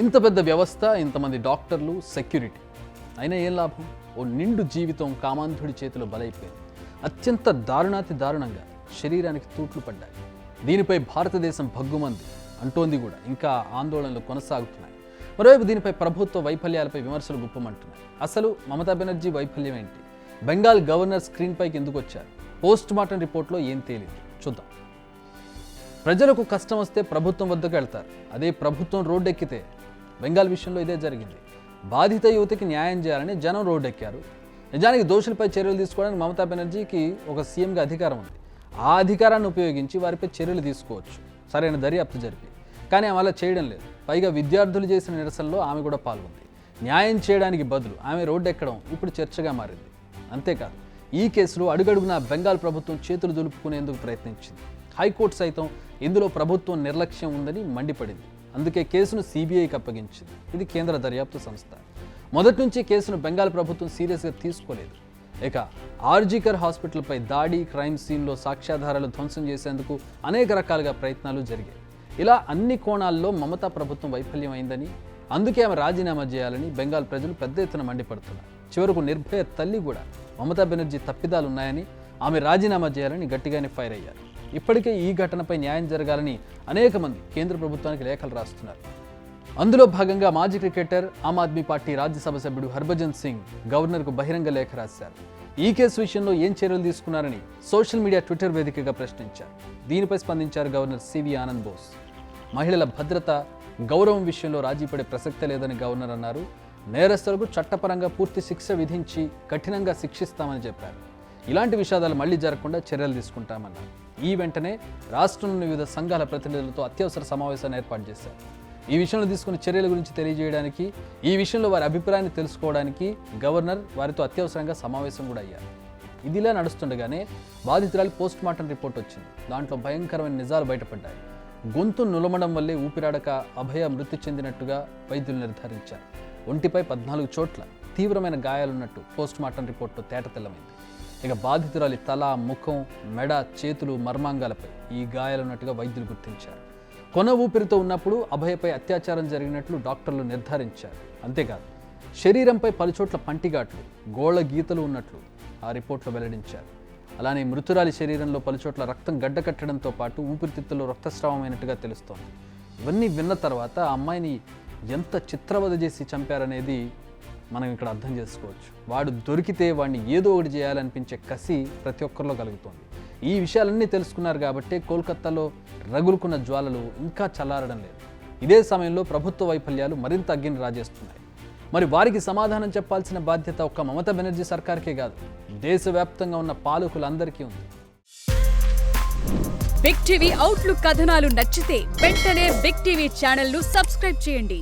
ఇంత పెద్ద వ్యవస్థ, ఇంతమంది డాక్టర్లు, సెక్యూరిటీ, అయినా ఏం లాభం? ఓ నిండు జీవితం కామాంధుడి చేతిలో బలైపోయింది. అత్యంత దారుణాతి దారుణంగా శరీరానికి తూట్లు పడ్డాయి. దీనిపై భారతదేశం భగ్గుమంది అంటోంది కూడా. ఇంకా ఆందోళనలు కొనసాగుతున్నాయి. మరోవైపు దీనిపై ప్రభుత్వ వైఫల్యాలపై విమర్శలు గుప్పమంటున్నాయి. అసలు మమతా బెనర్జీ వైఫల్యం ఏంటి? బెంగాల్ గవర్నర్ స్క్రీన్ పైకి ఎందుకు వచ్చారు? పోస్ట్ మార్టం రిపోర్ట్లో ఏం తేలింది చూద్దాం. ప్రజలకు కష్టం వస్తే ప్రభుత్వం వద్దకు వెళ్తారు. అదే ప్రభుత్వం రోడ్డెక్కితే, బెంగాల్ విషయంలో ఇదే జరిగింది. బాధిత యువతికి న్యాయం చేయాలని జనం రోడ్డెక్కారు. నిజానికి దోషులపై చర్యలు తీసుకోవడానికి మమతా బెనర్జీకి ఒక సీఎంగా అధికారం ఉంది. ఆ అధికారాన్ని ఉపయోగించి వారిపై చర్యలు తీసుకోవచ్చు, సరైన దర్యాప్తు జరిపి. కానీ ఆమె అలా చేయడం లేదు. పైగా విద్యార్థులు చేసిన నిరసనలో ఆమె కూడా పాల్గొంది. న్యాయం చేయడానికి బదులు ఆమె రోడ్డెక్కడం ఇప్పుడు చర్చగా మారింది. అంతేకాదు, ఈ కేసులో అడుగడుగునా బెంగాల్ ప్రభుత్వం చేతులు దులుపుకునేందుకు ప్రయత్నించింది. హైకోర్టు సైతం ఇందులో ప్రభుత్వం నిర్లక్ష్యం ఉందని మండిపడింది. అందుకే కేసును సిబిఐకి అప్పగించింది. ఇది కేంద్ర దర్యాప్తు సంస్థ. మొదటి నుంచి కేసును బెంగాల్ ప్రభుత్వం సీరియస్గా తీసుకోలేదు. ఇక ఆర్జీకర్ హాస్పిటల్పై దాడి, క్రైమ్ సీన్లో సాక్ష్యాధారాలు ధ్వంసం చేసేందుకు అనేక రకాలుగా ప్రయత్నాలు జరిగాయి. ఇలా అన్ని కోణాల్లో మమతా ప్రభుత్వం వైఫల్యం అయిందని, అందుకే ఆమె రాజీనామా చేయాలని బెంగాల్ ప్రజలు పెద్ద ఎత్తున మండిపడుతున్నారు. చివరకు నిర్భయ తల్లి కూడా మమతా బెనర్జీ తప్పిదాలు ఉన్నాయని, ఆమె రాజీనామా చేయాలని గట్టిగానే ఫైర్ అయ్యారు. ఇప్పటికే ఈ ఘటనపై న్యాయం జరగాలని అనేక మంది కేంద్ర ప్రభుత్వానికి లేఖలు రాస్తున్నారు. అందులో భాగంగా మాజీ క్రికెటర్, ఆమ్ ఆద్మీ పార్టీ రాజ్యసభ సభ్యుడు హర్భజన్ సింగ్ గవర్నర్కు బహిరంగ లేఖ రాశారు. ఈ కేసు విషయంలో ఏం చర్యలు తీసుకున్నారని సోషల్ మీడియా ట్విట్టర్ వేదికగా ప్రశ్నించారు. దీనిపై స్పందించారు గవర్నర్ సివి ఆనంద్ బోస్. మహిళల భద్రత, గౌరవం విషయంలో రాజీ పడే ప్రసక్తే లేదని గవర్నర్ అన్నారు. నేరస్తులకు చట్టపరంగా పూర్తి శిక్ష విధించి కఠినంగా శిక్షిస్తామని చెప్పారు. ఇలాంటి విషాదాలు మళ్లీ జరగకుండా చర్యలు తీసుకుంటామన్నారు. ఈ వెంటనే రాష్ట్రంలోని వివిధ సంఘాల ప్రతినిధులతో అత్యవసర సమావేశాన్ని ఏర్పాటు చేశారు. ఈ విషయంలో తీసుకున్న చర్యల గురించి తెలియజేయడానికి, ఈ విషయంలో వారి అభిప్రాయాన్ని తెలుసుకోవడానికి గవర్నర్ వారితో అత్యవసరంగా సమావేశం కూడా అయ్యారు. ఇదిలా నడుస్తుండగానే బాధితురాలి పోస్ట్ మార్టం రిపోర్ట్ వచ్చింది. దాంట్లో భయంకరమైన నిజాలు బయటపడ్డాయి. గొంతు నులమడం వల్లే ఊపిరాడక అభయ మృతి చెందినట్టుగా వైద్యులు నిర్ధారించారు. ఒంటిపై 14 చోట్ల తీవ్రమైన గాయాలున్నట్టు పోస్ట్ మార్టం రిపోర్ట్లో తేటతెల్లమైంది. ఇక బాధితురాలి తల, ముఖం, మెడ, చేతులు, మర్మాంగాలపై ఈ గాయాలున్నట్టుగా వైద్యులు గుర్తించారు. కొన ఊపిరితో ఉన్నప్పుడు అభయపై అత్యాచారం జరిగినట్లు డాక్టర్లు నిర్ధారించారు. అంతేకాదు, శరీరంపై పలుచోట్ల పంటిగాట్లు, గోళ్ల గీతలు ఉన్నట్లు ఆ రిపోర్ట్లో వెల్లడించారు. అలానే మృతురాలి శరీరంలో పలుచోట్ల రక్తం గడ్డకట్టడంతో పాటు ఊపిరితిత్తుల్లో రక్తస్రావమైనట్టుగా తెలుస్తోంది. ఇవన్నీ విన్న తర్వాత ఆ అమ్మాయిని ఎంత చిత్రవద చేసి చంపారనేది మనం ఇక్కడ అర్థం చేసుకోవచ్చు. వాడు దొరికితే వాడిని ఏదో ఒకటి చేయాలనిపించే కసి ప్రతి ఒక్కరిలో కలుగుతోంది. ఈ విషయాలన్నీ తెలుసుకున్నారు కాబట్టి కోల్కతాలో రగులుకున్న జ్వాలలు ఇంకా చల్లారడం లేదు. ఇదే సమయంలో ప్రభుత్వ వైఫల్యాలు మరింత అగ్గిని రాజేస్తున్నాయి. మరి వారికి సమాధానం చెప్పాల్సిన బాధ్యత ఒక్క మమతా బెనర్జీ సర్కార్కే కాదు, దేశవ్యాప్తంగా ఉన్న పాలకులందరికీ ఉంది. బిగ్ టీవీ అవుట్లుక్ కథనాలు నచ్చితే వెంటనే బిగ్ టీవీ ఛానల్ ను సబ్స్క్రైబ్ చేయండి.